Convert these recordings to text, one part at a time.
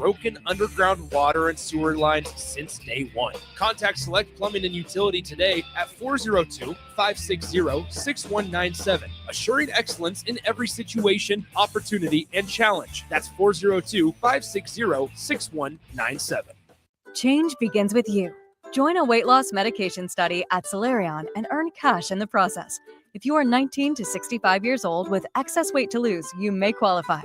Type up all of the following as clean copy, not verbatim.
broken underground water and sewer lines since day one. Contact Select Plumbing and Utility today at 402-560-6197, assuring excellence in every situation, opportunity, and challenge. That's 402-560-6197. Change begins with you. Join a weight loss medication study at Solarion and earn cash in the process. If you are 19 to 65 years old with excess weight to lose, you may qualify.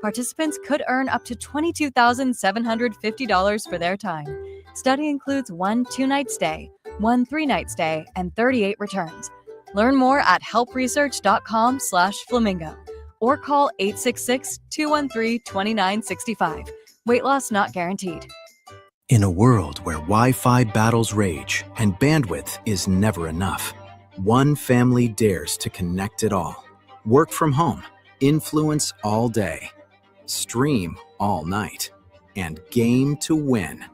Participants could earn up to $22,750 for their time. Study includes 1 2-night stay, 1 3-night stay, and 38 returns. Learn more at helpresearch.com/flamingo or call 866-213-2965. Weight loss not guaranteed. In a world where Wi-Fi battles rage and bandwidth is never enough, one family dares to connect it all. Work from home, influence all day, stream all night, and game to win.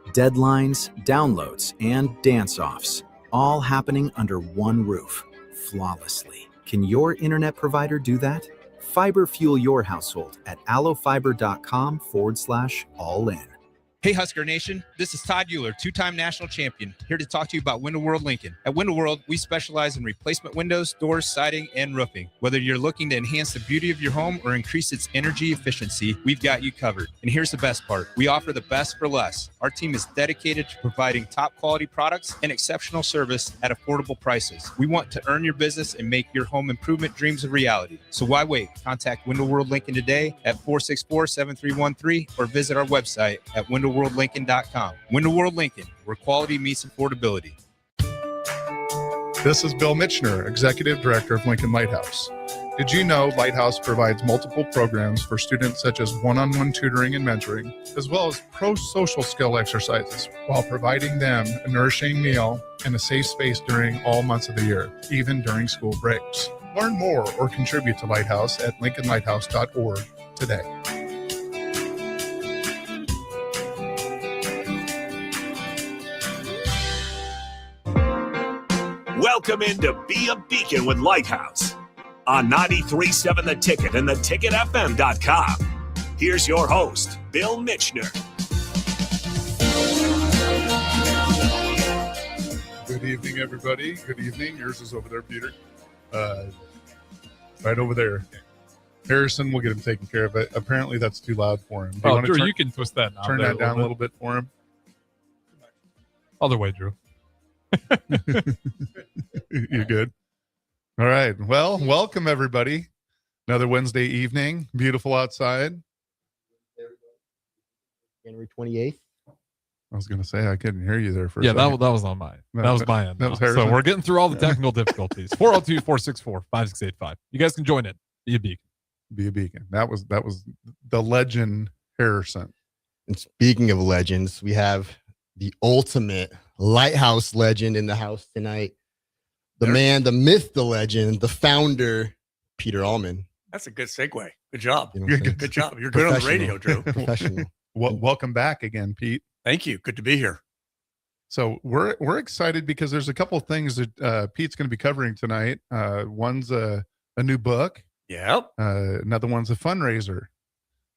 Deadlines, downloads, and dance-offs, all happening under one roof, flawlessly. Can your internet provider do that? Fiber fuel your household at allofiber.com/all-in. Hey Husker Nation, this is Todd Euler, two-time national champion, here to talk to you about Window World Lincoln. At Window World, we specialize in replacement windows, doors, siding, and roofing. Whether you're looking to enhance the beauty of your home or increase its energy efficiency, we've got you covered. And here's the best part. We offer the best for less. Our team is dedicated to providing top quality products and exceptional service at affordable prices. We want to earn your business and make your home improvement dreams a reality. So why wait? Contact Window World Lincoln today at 464-7313 or visit our website at windowworldlincoln.com. Window World Lincoln, where quality meets affordability. This is Bill Mitchner, Executive Director of Lincoln Lighthouse. Did you know Lighthouse provides multiple programs for students such as one-on-one tutoring and mentoring, as well as pro-social skill exercises, while providing them a nourishing meal and a safe space during all months of the year, even during school breaks? Learn more or contribute to Lighthouse at lincolnlighthouse.org today. Welcome into Be a Beacon with Lighthouse on 93.7 The Ticket and theticketfm.com. Here's your host, Bill Mitchner. Good evening, everybody. Good evening. Yours is over there, Peter. Right over there. Harrison, we'll get him taken care of. It. Apparently, that's too loud for him. Oh, Drew, you can twist that. Turn that down a little bit for him. Other way, Drew. You're good. All right. Well, welcome everybody. Another Wednesday evening. Beautiful outside. January 28th. I was going to say I couldn't hear you there for that was on my that was my end. So we're getting through all the technical difficulties. 402-464-5685. You guys can join it. Be a beacon. Be a beacon. That was the legend Harrison. And speaking of legends, we have the ultimate Lighthouse legend in the house tonight. The man, the myth, the legend, the founder, Peter Allman. That's a good segue. Good job. You know good job. You're good on the radio, Drew. Professional. Welcome back again, Pete. Thank you. Good to be here. So we're excited because there's a couple of things that Pete's going to be covering tonight. One's a new book. Yep. Another one's a fundraiser.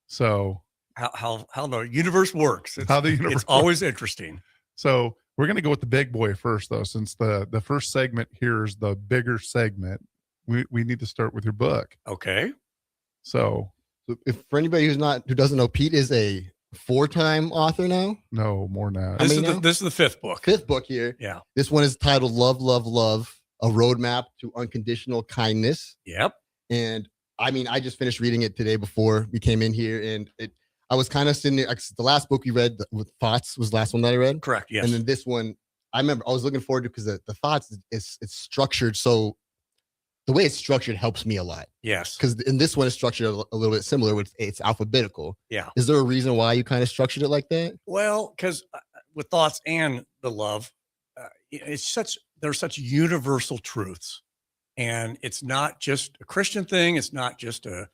So how the universe works. It's always interesting. So we're going to go with the big boy first, though, since the first segment here is the bigger segment. We need to start with your book. Okay. So if for anybody who doesn't know, Pete is a 4-time author now. No, more now. This is the fifth book. Fifth book here. Yeah. This one is titled Love, Love, Love, A Roadmap to Unconditional Kindness. Yep. And I mean, I just finished reading it today before we came in here, and I was kind of sitting there. The last book we read with Thoughts was the last one that I read. Correct. Yes. And then this one, I remember I was looking forward to because the Thoughts it's structured so. The way it's structured helps me a lot. Yes. Because in this one, it's structured a little bit similar. It's alphabetical. Yeah. Is there a reason why you kind of structured it like that? Well, because with Thoughts and the Love, there's such universal truths, and it's not just a Christian thing. It's not just a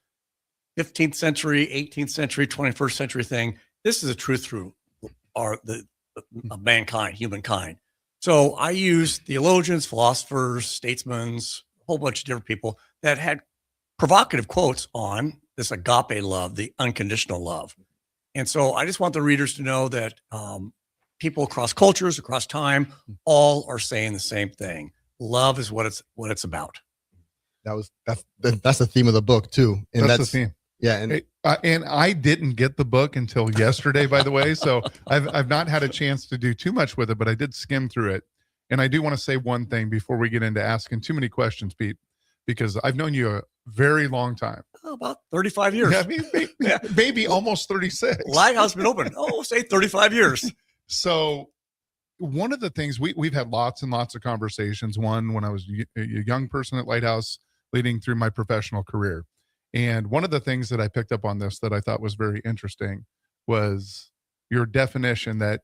15th century, 18th century, 21st century thing. This is a truth through of mankind, humankind. So I use theologians, philosophers, statesmen, whole bunch of different people that had provocative quotes on this agape love, the unconditional love. And so I just want the readers to know that people across cultures, across time, all are saying the same thing. Love is what it's about. That's the theme of the book too. And that's the theme. Yeah. And I didn't get the book until yesterday, by the way. So I've not had a chance to do too much with it, but I did skim through it. And I do want to say one thing before we get into asking too many questions, Pete, because I've known you a very long time. Oh, about 35 years. Yeah, I mean, maybe almost 36. Lighthouse been open. Say 35 years. So one of the things we've had lots and lots of conversations. One, when I was a young person at Lighthouse, leading through my professional career. And one of the things that I picked up on this that I thought was very interesting was your definition that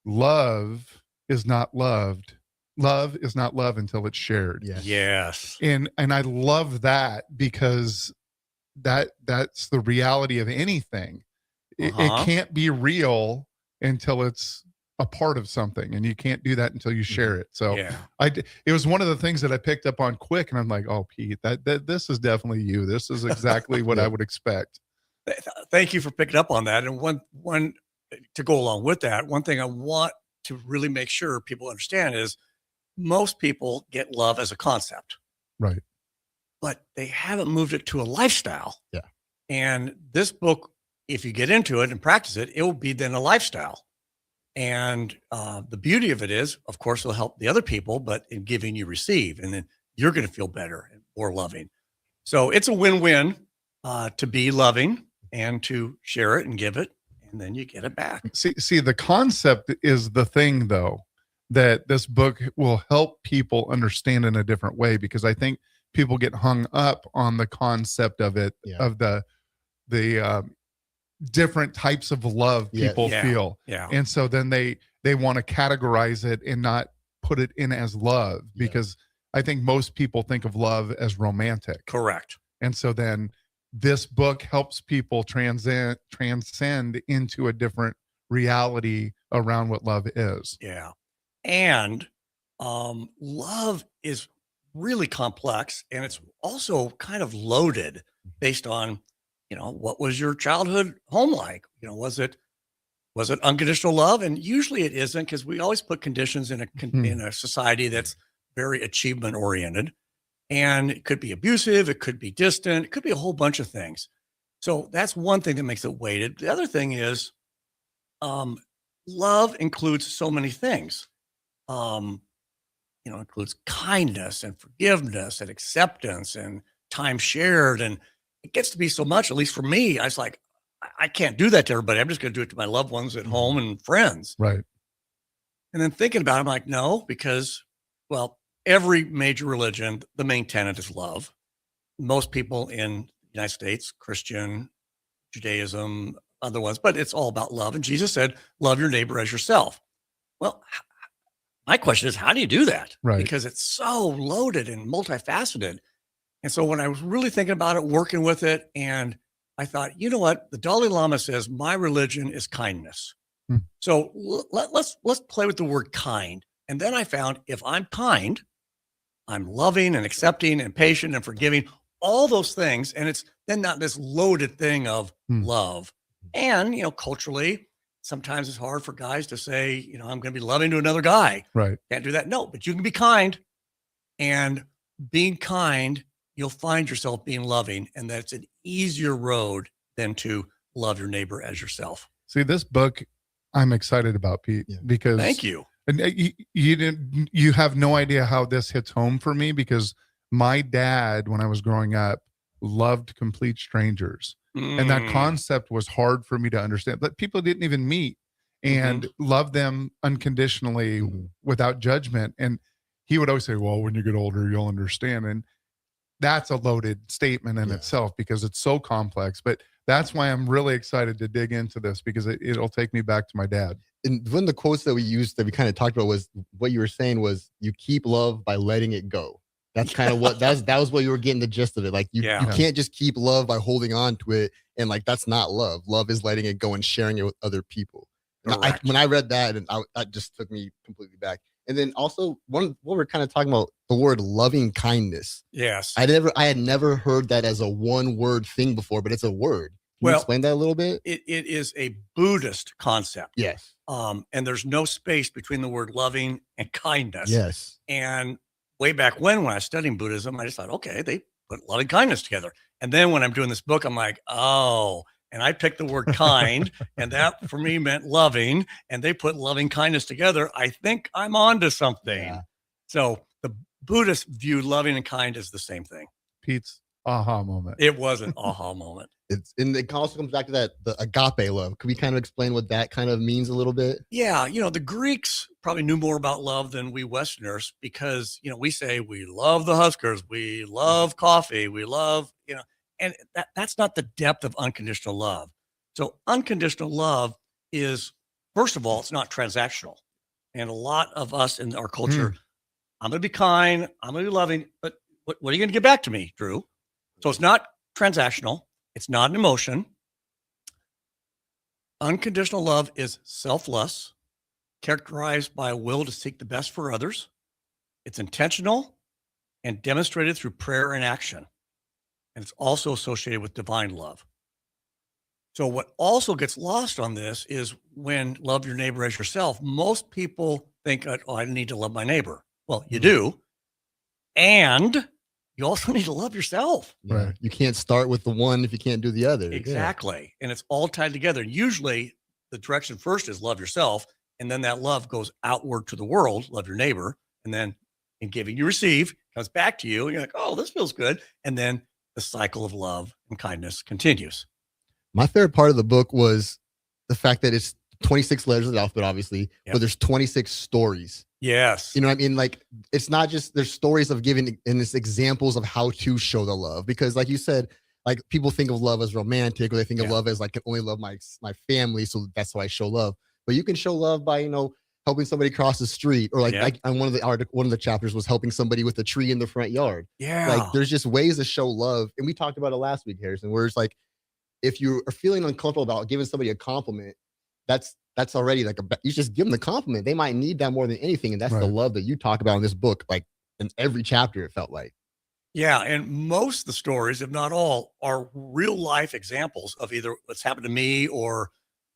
love is not loved. Love is not love until it's shared. Yes. And I love that because that's the reality of anything. It can't be real until it's a part of something, and you can't do that until you share it. So it was one of the things that I picked up on quick, and I'm like, oh, Pete, that this is definitely you. This is exactly what I would expect. Thank you for picking up on that. And one to go along with that, one thing I want to really make sure people understand is most people get love as a concept, right? But they haven't moved it to a lifestyle. Yeah. And this book, if you get into it and practice it, it will be then a lifestyle. And the beauty of it is, of course, it'll help the other people, but in giving, you receive, and then you're going to feel better and more loving. So it's a win-win to be loving and to share it and give it, and then you get it back. See, the concept is the thing, though, that this book will help people understand in a different way, because I think people get hung up on the concept of it, of the different types of love people feel. Yeah. And so then they want to categorize it and not put it in as love, because I think most people think of love as romantic. Correct. And so then this book helps people transcend into a different reality around what love is. Yeah. And love is really complex, and it's also kind of loaded based on, what was your childhood home like? Was it unconditional love? And usually it isn't, because we always put conditions in a society that's very achievement oriented, and it could be abusive. It could be distant. It could be a whole bunch of things. So that's one thing that makes it weighted. The other thing is, love includes so many things. Includes kindness and forgiveness and acceptance and time shared. And it gets to be so much, at least for me, I was like, I can't do that to everybody. I'm just going to do it to my loved ones at home and friends. Right. And then thinking about it, I'm like, no, because, every major religion, the main tenet is love. Most people in the United States, Christian, Judaism, other ones, but it's all about love. And Jesus said, love your neighbor as yourself. Well, my question is, how do you do that? Right. Because it's so loaded and multifaceted. And so when I was really thinking about it, working with it, and I thought, you know what? The Dalai Lama says, my religion is kindness. So let's play with the word kind. And then I found, if I'm kind, I'm loving and accepting and patient and forgiving, all those things. And it's then not this loaded thing of love. And, culturally, sometimes it's hard for guys to say, I'm going to be loving to another guy. Right. Can't do that. No, but you can be kind. And being kind, you'll find yourself being loving. And that's an easier road than to love your neighbor as yourself. See, this book I'm excited about, Pete, because thank you. And you have no idea how this hits home for me, because my dad, when I was growing up, loved complete strangers. And that concept was hard for me to understand, that people didn't even meet and love them unconditionally without judgment. And he would always say, well, when you get older, you'll understand. And that's a loaded statement in itself, because it's so complex. But that's why I'm really excited to dig into this, because it'll take me back to my dad. And one of the quotes that we used, that we kind of talked about, was what you were saying was, you keep love by letting it go. That's kind of what that was what you were getting the gist of it. Like you can't just keep love by holding on to it. And that's not love. Love is letting it go and sharing it with other people. When I read that, and that just took me completely back. And then also what we're kind of talking about, the word loving kindness. Yes. I had never heard that as a one word thing before, but it's a word. Can you explain that a little bit? It is a Buddhist concept. Yes. And there's no space between the word loving and kindness. Yes. And way back when I was studying Buddhism, I just thought, okay, they put loving kindness together. And then when I'm doing this book, I'm like, oh, and I picked the word kind, and that for me meant loving, and they put loving kindness together. I think I'm onto something. Yeah. So the Buddhists view loving and kind as the same thing. Pete's aha moment. It was an aha moment. And it also comes back to that, the agape love. Could we kind of explain what that kind of means a little bit? Yeah. The Greeks probably knew more about love than we Westerners because, we say we love the Huskers, we love coffee, we love, and that's not the depth of unconditional love. So unconditional love is, first of all, it's not transactional. And a lot of us in our culture, I'm going to be kind, I'm going to be loving, but what are you going to get back to me, Drew? So it's not transactional. It's not an emotion. Unconditional love is selfless, characterized by a will to seek the best for others. It's intentional and demonstrated through prayer and action. And it's also associated with divine love. So what also gets lost on this is when love your neighbor as yourself, most people think, oh, I need to love my neighbor. Well, you do. And you also need to love yourself. Right. You can't start with the one if you can't do the other. Exactly. Yeah. And it's all tied together. Usually the direction first is love yourself. And then that love goes outward to the world, love your neighbor. And then in giving, you receive, comes back to you. And you're like, oh, this feels good. And then the cycle of love and kindness continues. My favorite part of the book was the fact that it's 26 letters of the alphabet, obviously, but there's 26 stories. Yes. You know what I mean? Like, it's not just, there's stories of giving, and it's examples of how to show the love. Because like you said, like people think of love as romantic, or they think of love as like, I can only love my family, so that's how I show love. But you can show love by, helping somebody cross the street, or like one of the chapters was helping somebody with a tree in the front yard. Yeah. Like there's just ways to show love. And we talked about it last week, Harrison, where it's like, if you are feeling uncomfortable about giving somebody a compliment, that's already like you just give them the compliment. They might need that more than anything. And that's the love that you talk about in this book, like in every chapter, it felt like. Yeah. And most of the stories, if not all, are real life examples of either what's happened to me or,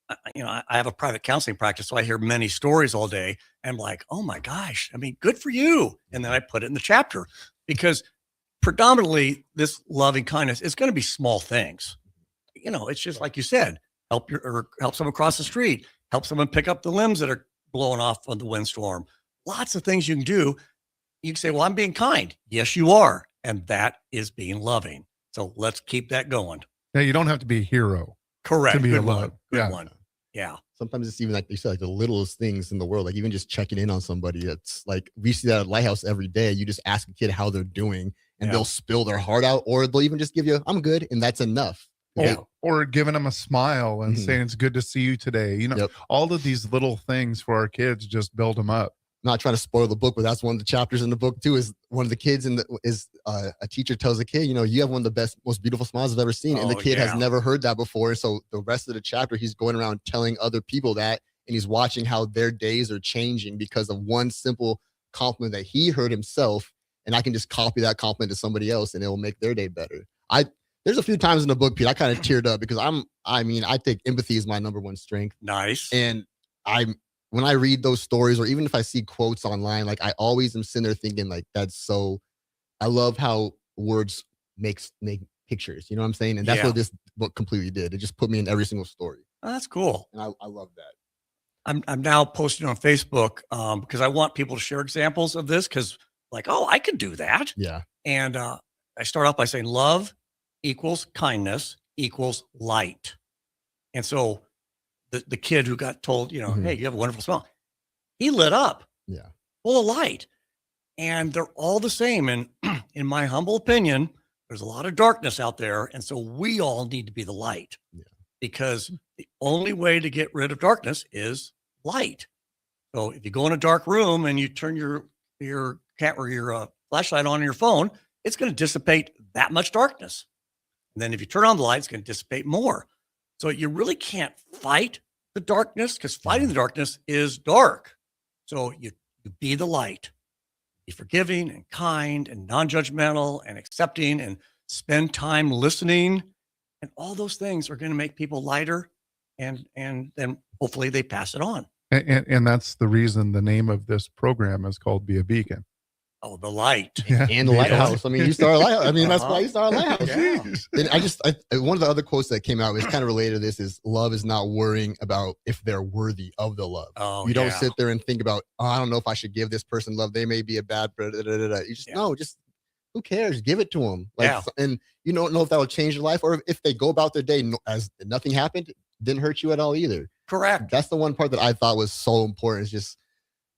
I have a private counseling practice, so I hear many stories all day. And I'm like, oh my gosh, I mean, good for you. And then I put it in the chapter because predominantly this loving kindness is going to be small things. It's just like you said, help someone cross the street, help someone pick up the limbs that are blowing off on the windstorm. Lots of things you can do. You can say, well, I'm being kind. Yes, you are. And that is being loving. So let's keep that going. Yeah, you don't have to be a hero. Correct. To be Good a love. Good one. Yeah. Sometimes it's even like you said, like the littlest things in the world, like even just checking in on somebody. It's like we see that at Lighthouse every day. You just ask a kid how they're doing and they'll spill their heart out, or they'll even just give you, I'm good. And that's enough. Or giving them a smile and saying, it's good to see you today. All of these little things for our kids just build them up. Not trying to spoil the book, but that's one of the chapters in the book too, is one of the kids a teacher tells a kid, you have one of the best, most beautiful smiles I've ever seen. And the kid has never heard that before. So the rest of the chapter, he's going around telling other people that, and he's watching how their days are changing because of one simple compliment that he heard himself. And I can just copy that compliment to somebody else and it will make their day better. There's a few times in the book, Pete, I kind of teared up because I think empathy is my number one strength. Nice. And when I read those stories, or even if I see quotes online, like I always am sitting there thinking like, I love how words make pictures, you know what I'm saying? And that's what this book completely did. It just put me in every single story. Oh, that's cool. And I love that. I'm now posting on Facebook because I want people to share examples of this because like, oh, I could do that. Yeah. And I start off by saying love equals kindness equals light. And so the kid who got told, hey, you have a wonderful smile, he lit up. Yeah. Full of light. And they're all the same. And in my humble opinion, there's a lot of darkness out there. And so we all need to be the light because the only way to get rid of darkness is light. So if you go in a dark room and you turn your flashlight on your phone, it's going to dissipate that much darkness. And then if you turn on the light, it's going to dissipate more. So you really can't fight the darkness because fighting the darkness is dark. So you be the light, be forgiving and kind and non-judgmental and accepting and spend time listening And all those things are going to make people lighter, and then hopefully they pass it on. And that's the reason the name of this program is called Be a Beacon. Oh, the light. And the Lighthouse. I mean, you started Lighthouse. I mean, that's why you started Lighthouse. Yeah. And one of the other quotes that came out is kind of related to this is love is not worrying about if they're worthy of the love. Oh, you don't sit there and think about, oh, I don't know if I should give this person love. They may be a bad, you just, no, just who cares? Give it to them. And you don't know if that will change your life or if they go about their day as nothing happened, didn't hurt you at all either. Correct. That's the one part that I thought was so important. It's just,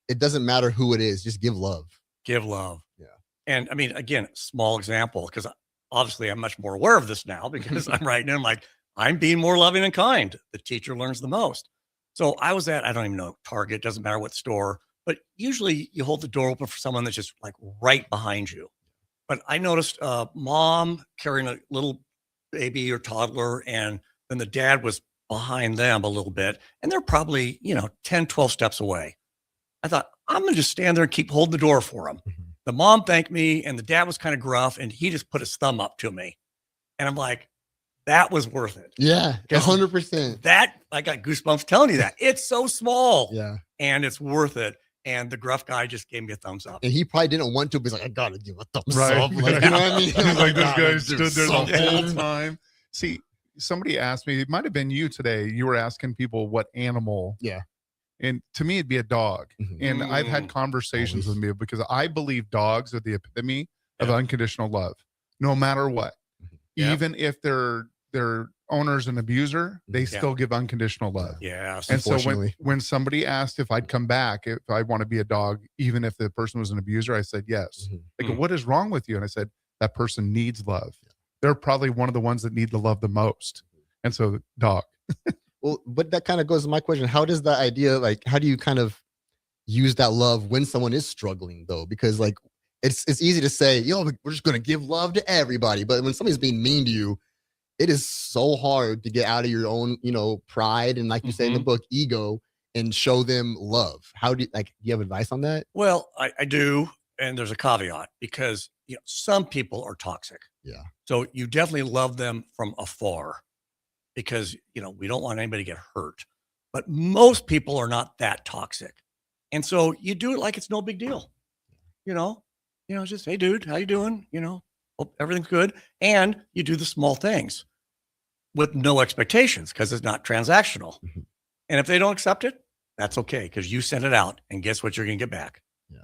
it doesn't matter who it is. Just give love. Give love. Yeah. And I mean, again, small example, because obviously I'm much more aware of this now because I'm writing in like, I'm being more loving and kind. The teacher learns the most. So I was at, I don't even know, Target, doesn't matter what store, but usually you hold the door open for someone that's just like right behind you. But I noticed a mom carrying a little baby or toddler, and then the dad was behind them a little bit. And they're probably, 10, 12 steps away. I thought, I'm going to just stand there and keep holding the door for them. Mm-hmm. The mom thanked me, and the dad was kind of gruff, and he just put his thumb up to me. And I'm like, that was worth it. Yeah, 100%. That, I got goosebumps telling you that. It's so small. Yeah. And it's worth it. And the gruff guy just gave me a thumbs up. And he probably didn't want to, but he's like, I got to give a thumbs up. Like, you know what I mean? He's like, this guy stood there the whole time. See, somebody asked me, it might have been you today. You were asking people what animal. Yeah. And to me, it'd be a dog. Mm-hmm. And I've had conversations with me because I believe dogs are the epitome of unconditional love, no matter what. Mm-hmm. Even if their owner's an abuser, they still give unconditional love. Yeah. And so when somebody asked if I'd come back, if I want to be a dog, even if the person was an abuser, I said yes. Mm-hmm. They go, what is wrong with you? And I said, that person needs love. Yeah. They're probably one of the ones that need the love the most. And so dog. Well, but that kind of goes to my question. How does that idea, like, how do you kind of use that love when someone is struggling though? Because like, it's easy to say, we're just going to give love to everybody. But when somebody's being mean to you, it is so hard to get out of your own, pride. And like you say in the book, ego, and show them love. How do you have advice on that? Well, I do. And there's a caveat because, some people are toxic. Yeah. So you definitely love them from afar. Because, we don't want anybody to get hurt. But most people are not that toxic. And so you do it like it's no big deal. Just, hey, dude, how you doing? Hope everything's good. And you do the small things with no expectations because it's not transactional. Mm-hmm. And if they don't accept it, that's okay because you sent it out. And guess what you're going to get back? Yeah.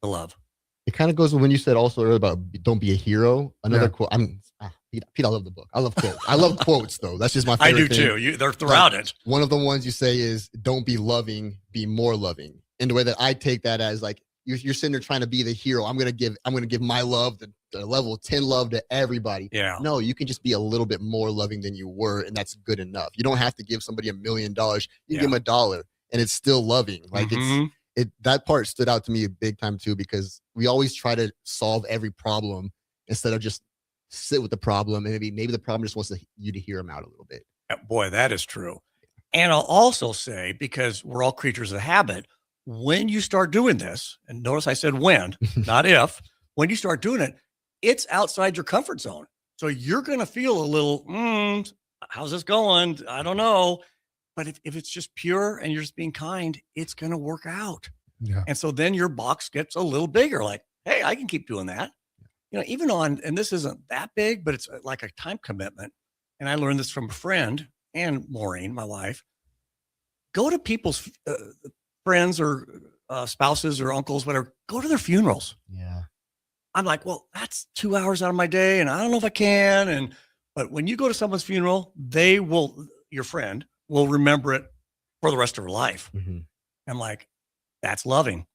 The love. It kind of goes with when you said also earlier about don't be a hero. Another quote. Pete, I love the book. I love quotes. I love quotes though. That's just my favorite I do thing. Too. They're throughout it. One of the ones you say is don't be loving, be more loving. And the way that I take that as like you're sitting there trying to be the hero. I'm gonna give my love the level 10 love to everybody. Yeah. No, you can just be a little bit more loving than you were, and that's good enough. You don't have to give somebody $1 million. You give them $1, and it's still loving. Like that part stood out to me big time too, because we always try to solve every problem instead of just sit with the problem, and maybe the problem just wants you to hear him out a little bit. Boy, that is true. And I'll also say, because we're all creatures of habit, when you start doing this, and notice I said when, not if, when you start doing it, it's outside your comfort zone. So you're going to feel a little, how's this going? I don't know. But if it's just pure and you're just being kind, it's going to work out. Yeah. And so then your box gets a little bigger, like, hey, I can keep doing that. Even on, and this isn't that big, but it's like a time commitment. And I learned this from a friend and Maureen, my wife. Go to people's friends or spouses or uncles, whatever. Go to their funerals. Yeah. I'm like, well, that's 2 hours out of my day, and I don't know if I can. But when you go to someone's funeral, your friend will remember it for the rest of her life. Mm-hmm. I'm like, that's loving.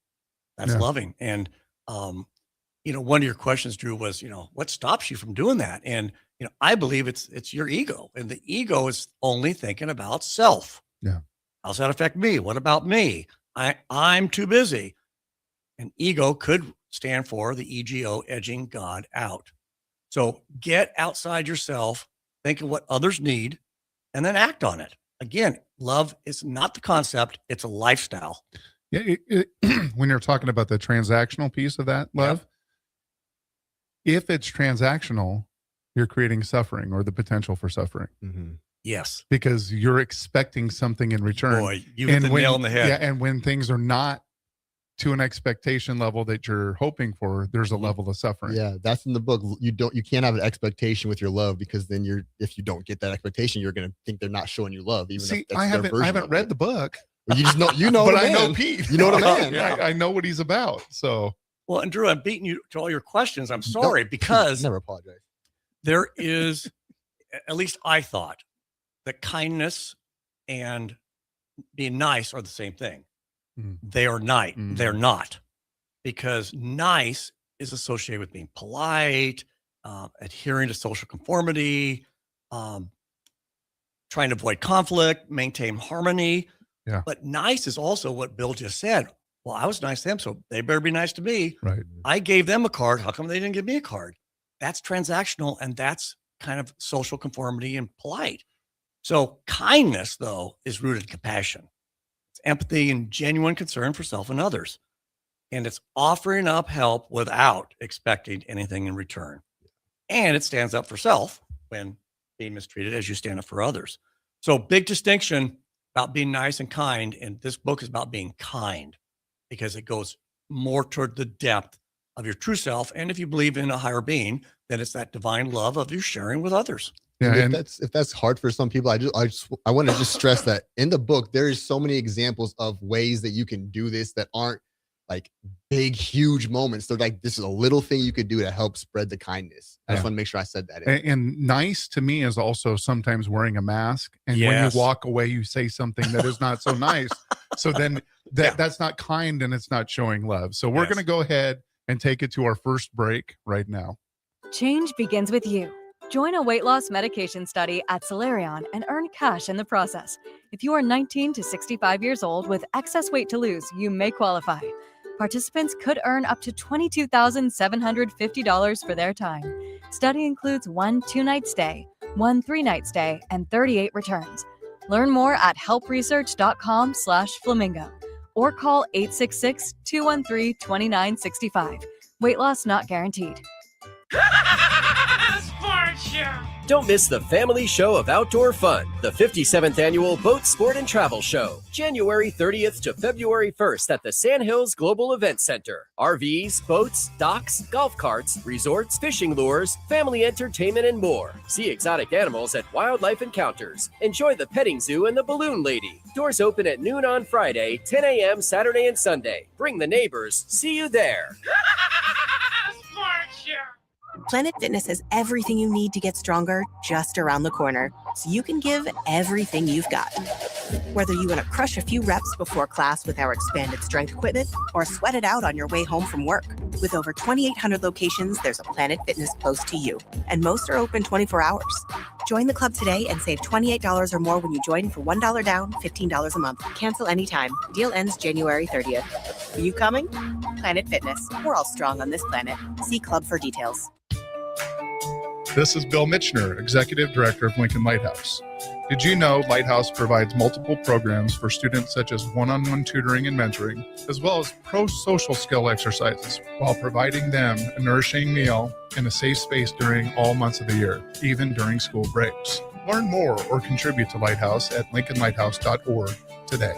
That's loving. And, one of your questions, Drew, was, what stops you from doing that? And, I believe it's your ego, and the ego is only thinking about self. Yeah. How's that affect me? What about me? I'm too busy. And ego could stand for the EGO, edging God out. So get outside yourself, think of what others need, and then act on it. Again, love is not the concept. It's a lifestyle. Yeah. When you're talking about the transactional piece of that love, if it's transactional, you're creating suffering or the potential for suffering. Yes. Because you're expecting something in return. Boy, you hit the nail on the head. Yeah, and when things are not to an expectation level that you're hoping for, there's a level of suffering. Yeah, that's in the book. You can't have an expectation with your love, because then if you don't get that expectation, you're gonna think they're not showing you love. Even See, if that's I their haven't version read of the book. But you just know, but the I know man. Pete. You know what I mean? I know what he's about. So, Well, and Drew, I'm beating you to all your questions. I'm sorry, because never apologize. there is, at least I thought, that kindness and being nice are the same thing. They are not. They're not, because nice is associated with being polite, adhering to social conformity, trying to avoid conflict, maintain harmony. Yeah. But nice is also what Bill just said. Well, I was nice to them, so they better be nice to me. Right. I gave them a card. How come they didn't give me a card? That's transactional, and that's kind of social conformity and polite. So kindness, though, is rooted in compassion. It's empathy and genuine concern for self and others. And it's offering up help without expecting anything in return. And it stands up for self when being mistreated, as you stand up for others. So big distinction about being nice and kind. And this book is about being kind, because it goes more toward the depth of your true self. And if you believe in a higher being, then it's that divine love of you sharing with others. Yeah, and if that's hard for some people, I want to just stress that in the book, there is so many examples of ways that you can do this that aren't like big, huge moments. They're like, this is a little thing you could do to help spread the kindness. I just want to make sure I said that. And nice to me is also sometimes wearing a mask. And when you walk away, you say something that is not so nice. So then that's not kind, and it's not showing love. So we're going to go ahead and take it to our first break right now. Change begins with you. Join a weight loss medication study at Solarion and earn cash in the process. If you are 19 to 65 years old with excess weight to lose, you may qualify. Participants could earn up to $22,750 for their time. Study includes 1 2-night stay, 1 3-night stay, and 38 returns. Learn more at helpresearch.com/flamingo or call 866-213-2965. Weight loss not guaranteed. Don't miss the family show of outdoor fun, the 57th annual Boat Sport and Travel Show, January 30th to February 1st at the Sandhills Global Event Center. RVs, boats, docks, golf carts, resorts, fishing lures, family entertainment, and more. See exotic animals at Wildlife Encounters. Enjoy the petting zoo and the balloon lady. Doors open at noon on Friday, 10 a.m. Saturday and Sunday. Bring the neighbors. See you there. Planet Fitness has everything you need to get stronger just around the corner, so you can give everything you've got. Whether you want to crush a few reps before class with our expanded strength equipment or sweat it out on your way home from work. With over 2,800 locations, there's a Planet Fitness close to you, and most are open 24 hours. Join the club today and save $28 or more when you join for $1 down, $15 a month. Cancel anytime. Deal ends January 30th. Are you coming? Planet Fitness. We're all strong on this planet. See club for details. This is Bill Mitchner, Executive Director of Lincoln Lighthouse. Did you know Lighthouse provides multiple programs for students such as one-on-one tutoring and mentoring, as well as pro-social skill exercises, while providing them a nourishing meal and a safe space during all months of the year, even during school breaks? Learn more or contribute to Lighthouse at lincolnlighthouse.org today.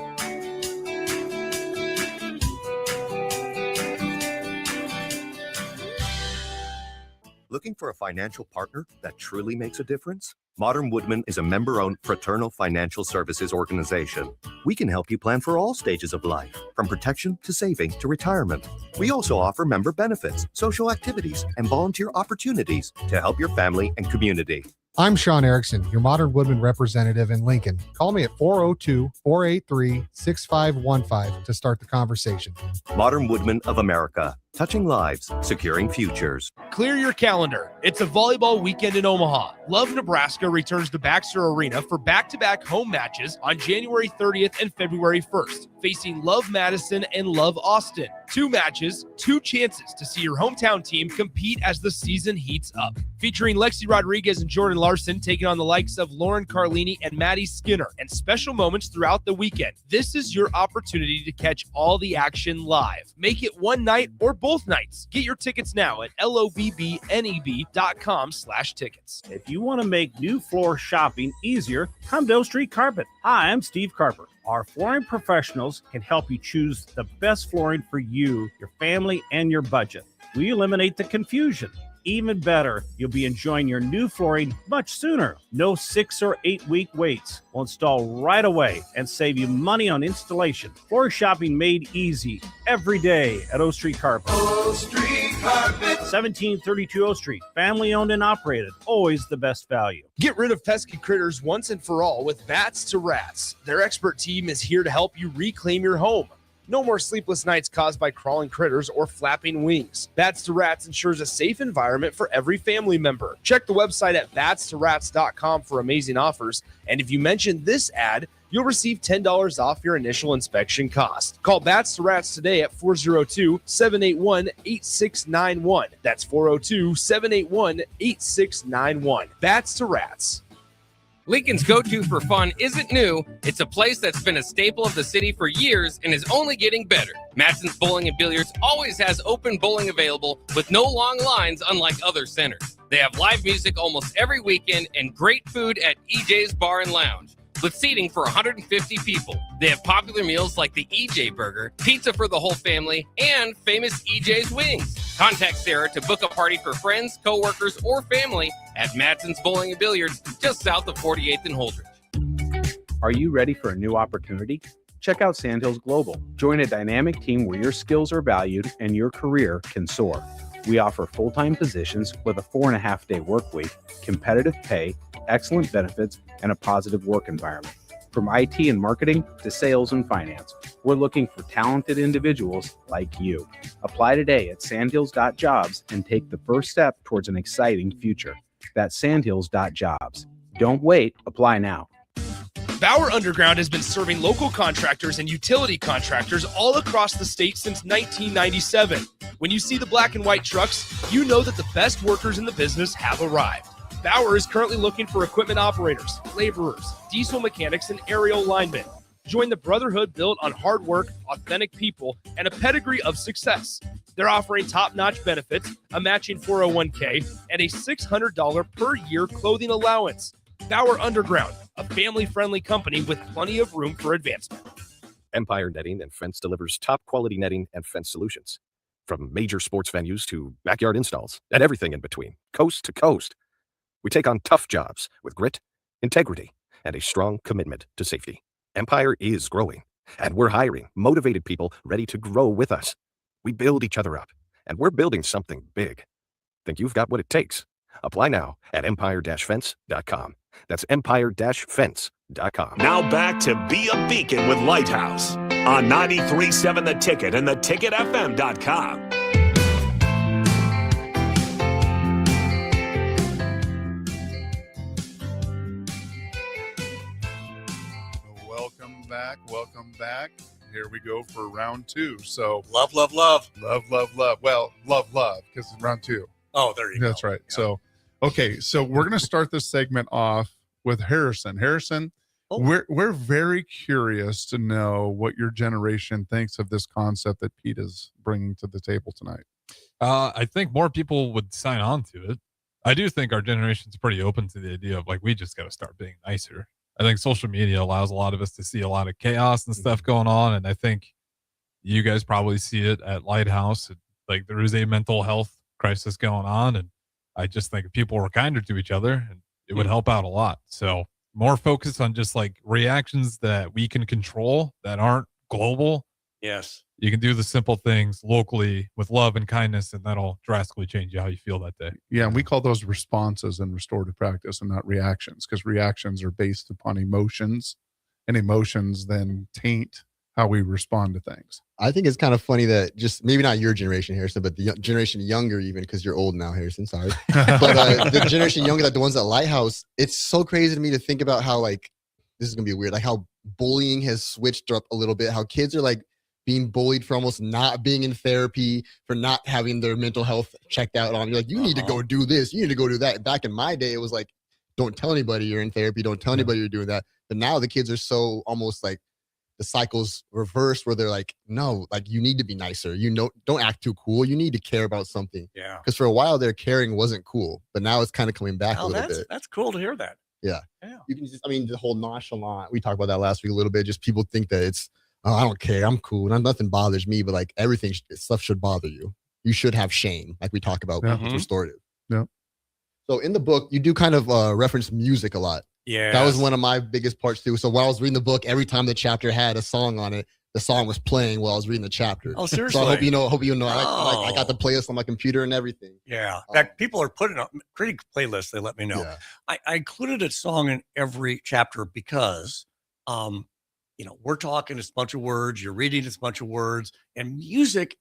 Looking for a financial partner that truly makes a difference? Modern Woodman is a member-owned fraternal financial services organization. We can help you plan for all stages of life, from protection to saving to retirement. We also offer member benefits, social activities, and volunteer opportunities to help your family and community. I'm Sean Erickson, your Modern Woodman representative in Lincoln. Call me at 402-483-6515 to start the conversation. Modern Woodman of America, touching lives, securing futures. Clear your calendar. It's a volleyball weekend in Omaha. Love Nebraska returns to Baxter Arena for back-to-back home matches on January 30th and February 1st, facing Love Madison and Love Austin. 2 matches, 2 chances to see your hometown team compete as the season heats up. Featuring Lexi Rodriguez and Jordan Larson taking on the likes of Lauren Carlini and Maddie Skinner, and special moments throughout the weekend. This is your opportunity to catch all the action live. Make it one night or both nights. Get your tickets now at lobbneb.com/tickets. If you want to make new floor shopping easier, come to O Street Carpet. Hi, I'm Steve Carper. Our flooring professionals can help you choose the best flooring for you, your family, and your budget. We eliminate the confusion. Even better, you'll be enjoying your new flooring much sooner. No 6 or 8 week waits. We'll install right away and save you money on installation. Floor shopping made easy every day at O Street Carpet. O Street Carpet. 1732 O Street. Family owned and operated. Always the best value. Get rid of pesky critters once and for all with Bats to Rats. Their expert team is here to help you reclaim your home. No more sleepless nights caused by crawling critters or flapping wings. Bats to Rats ensures a safe environment for every family member. Check the website at batstoRats.com for amazing offers. And if you mention this ad, you'll receive $10 off your initial inspection cost. Call Bats to Rats today at 402-781-8691. That's 402-781-8691. Bats to Rats. Lincoln's go-to for fun isn't new. It's a place that's been a staple of the city for years and is only getting better. Matson's Bowling and Billiards always has open bowling available with no long lines, unlike other centers. They have live music almost every weekend and great food at EJ's Bar and Lounge, with seating for 150 people. They have popular meals like the EJ Burger, pizza for the whole family, and famous EJ's Wings. Contact Sarah to book a party for friends, coworkers, or family at Matson's Bowling and Billiards, just south of 48th and Holdridge. Are you ready for a new opportunity? Check out Sandhills Global. Join a dynamic team where your skills are valued and your career can soar. We offer full-time positions with a 4.5-day work week, competitive pay, excellent benefits, and a positive work environment. From IT and marketing to sales and finance, we're looking for talented individuals like you. Apply today at sandhills.jobs and take the first step towards an exciting future. That's sandhills.jobs. Don't wait, apply now. Bauer Underground has been serving local contractors and utility contractors all across the state since 1997. When you see the black and white trucks, you know that the best workers in the business have arrived. Bauer is currently looking for equipment operators, laborers, diesel mechanics, and aerial linemen. Join the brotherhood built on hard work, authentic people, and a pedigree of success. They're offering top-notch benefits, a matching 401k, and a $600 per year clothing allowance. Bauer Underground, a family-friendly company with plenty of room for advancement. Empire Netting and Fence delivers top-quality netting and fence solutions. From major sports venues to backyard installs and everything in between, coast to coast. We take on tough jobs with grit, integrity, and a strong commitment to safety. Empire is growing, and we're hiring motivated people ready to grow with us. We build each other up, and we're building something big. Think you've got what it takes? Apply now at empire-fence.com. That's empire-fence.com. Now back to Be a Beacon with Lighthouse on 93.7 The Ticket and theticketfm.com. Welcome back. Here we go for round 2. So love. Well, love, because it's round 2. Oh, there you go. That's right. Yeah. So, okay. So we're going to start this segment off with Harrison. Harrison, we're very curious to know what your generation thinks of this concept that Pete is bringing to the table tonight. I think more people would sign on to it. I do think our generation's pretty open to the idea of, like, we just got to start being nicer. I think social media allows a lot of us to see a lot of chaos and stuff going on. And I think you guys probably see it at Lighthouse. Like, there is a mental health crisis going on. And I just think if people were kinder to each other, it would help out a lot. So more focus on just like reactions that we can control that aren't global. Yes. You can do the simple things locally with love and kindness, and that'll drastically change how you feel that day. Yeah, and we call those responses in restorative practice and not reactions, because reactions are based upon emotions, and emotions then taint how we respond to things. I think it's kind of funny that just maybe not your generation, Harrison, but the generation younger, even because you're old now, Harrison, sorry. But the generation younger, like the ones at Lighthouse, it's so crazy to me to think about how, like, this is going to be weird, like how bullying has switched up a little bit, how kids are like being bullied for almost not being in therapy, for not having their mental health checked out on. You're like, you need to go do this, you need to go do that. Back in my day, it was like, don't tell anybody you're in therapy, don't tell anybody you're doing that. But now the kids are so almost like the cycles reverse where they're like, no, like you need to be nicer. Don't act too cool. You need to care about something. Yeah. Because for a while there, caring wasn't cool, but now it's kind of coming back a little bit. That's cool to hear that. Yeah. Yeah. You can just, I mean, the whole nonchalant, we talked about that last week a little bit. Just people think that it's, oh, I don't care. I'm cool. Nothing bothers me, but like everything, stuff should bother you. You should have shame, like we talk about with restorative. Yeah. So in the book, you do kind of reference music a lot. Yeah. That was one of my biggest parts too. So while I was reading the book, every time the chapter had a song on it, the song was playing while I was reading the chapter. Oh, seriously? So I hope you know. I got the playlist on my computer and everything. Yeah. In fact, people are putting on creating playlists. They let me know. Yeah. I included a song in every chapter because, we're talking it's a bunch of words. You're reading it's a bunch of words, and music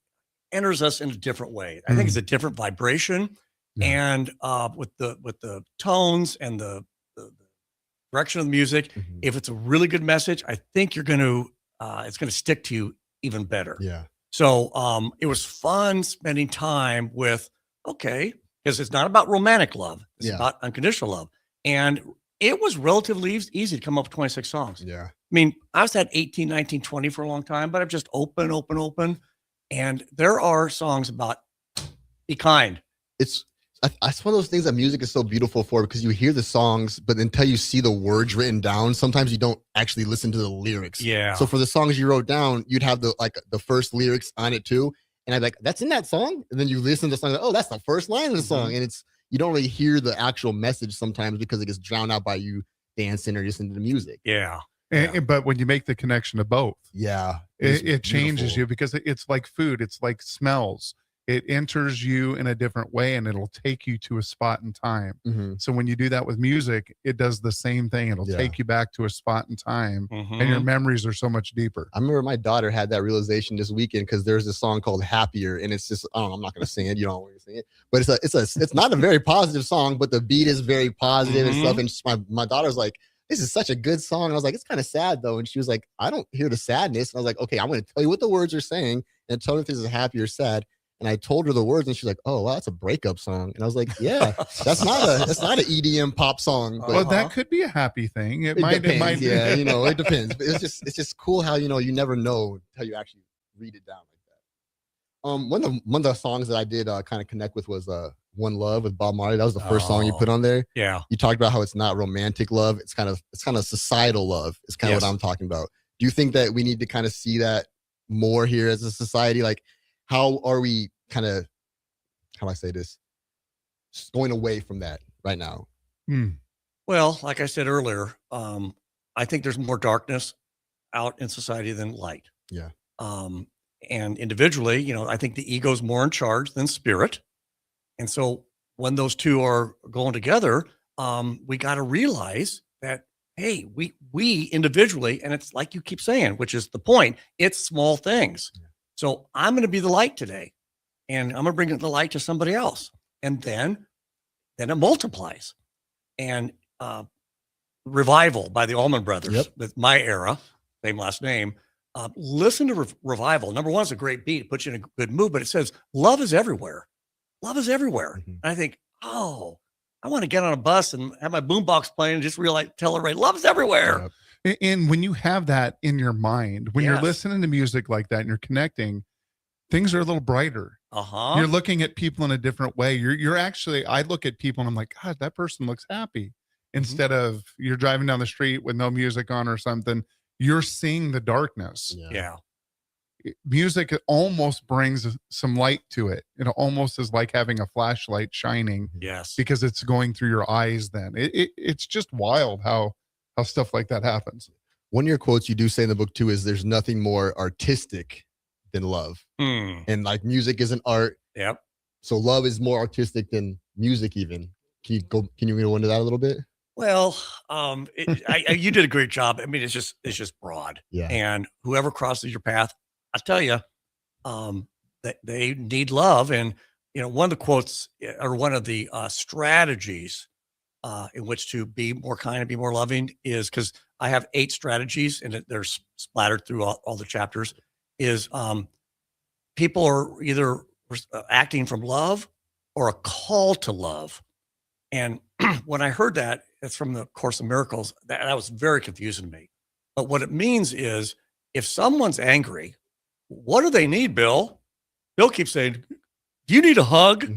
enters us in a different way. I think it's a different vibration, and with the tones and the direction of the music, if it's a really good message, I think it's going to stick to you even better. Yeah. So it was fun spending time with, because it's not about romantic love. It's about unconditional love. And it was relatively easy to come up with 26 songs. Yeah. I mean, I was at 18, 19, 20 for a long time, but I'm just open. And there are songs about be kind. It's one of those things that music is so beautiful for, because you hear the songs, but until you see the words written down, sometimes you don't actually listen to the lyrics. Yeah. So for the songs you wrote down, you'd have the first lyrics on it too. And I'd be like, that's in that song. And then you listen to the song, like, oh, that's the first line of the song. And you don't really hear the actual message sometimes because it gets drowned out by you dancing or listening to the music. Yeah. But when you make the connection to both, it changes beautiful. you, because it's like food. It's like smells. It enters you in a different way, and it'll take you to a spot in time. So when you do that with music, it does the same thing. It'll take you back to a spot in time, and your memories are so much deeper. I remember my daughter had that realization this weekend, because there's this song called Happier, and it's just, I don't know, I'm not going to sing it. You don't want to sing it, but it's not a very positive song, but the beat is very positive and stuff. And my daughter's like, this is such a good song. And I was like, it's kind of sad though. And she was like, I don't hear the sadness. And I was like, okay, I'm going to tell you what the words are saying and tell me if this is happy or sad. And I told her the words, and she's like, "Oh, wow, that's a breakup song." And I was like, "Yeah, that's not an EDM pop song." But Well, that could be a happy thing. It might. depends, yeah, it depends. But it's just cool how you never know until you actually read it down like that. One of the songs that I did kind of connect with was "One Love" with Bob Marley. That was the first song you put on there. Yeah, you talked about how it's not romantic love; it's kind of societal love. It's kind of what I'm talking about. Do you think that we need to kind of see that more here as a society? Like, how are we kind of, how do I say this, going away from that right now? Well, like I said earlier, I think there's more darkness out in society than light. Yeah. And individually, I think the ego's more in charge than spirit. And so when those two are going together, we got to realize that, hey, we individually, and it's like you keep saying, which is the point, it's small things. Yeah. So I'm going to be the light today, and I'm going to bring the light to somebody else. And then it multiplies. And Revival by the Allman Brothers, with my era, same last name. Listen to Revival. Number one, it's a great beat. It puts you in a good mood, but it says, love is everywhere. Love is everywhere. And I think, oh, I want to get on a bus and have my boombox playing and just tell everybody, love is everywhere. And when you have that in your mind, when you're listening to music like that and you're connecting, things are a little brighter. You're looking at people in a different way. You're actually, I look at people and I'm like, God, that person looks happy. Instead of you're driving down the street with no music on or something, you're seeing the darkness. Yeah. Music almost brings some light to it. It almost is like having a flashlight shining. Yes. Because it's going through your eyes then. It's just wild how stuff like that happens. One of your quotes you do say in the book too is there's nothing more artistic than love. And like music is an art. Yep. So love is more artistic than music even. Can you go into that a little bit? Well, you did a great job. I mean, it's just broad. Yeah. And whoever crosses your path, I tell you, that they need love. And, one of the quotes or one of the strategies in which to be more kind and be more loving is, because I have 8 strategies and they're splattered through all the chapters, is people are either acting from love or a call to love. And when I heard that, it's from the Course in Miracles, that was very confusing to me. But what it means is if someone's angry, what do they need, Bill? Bill keeps saying, do you need a hug?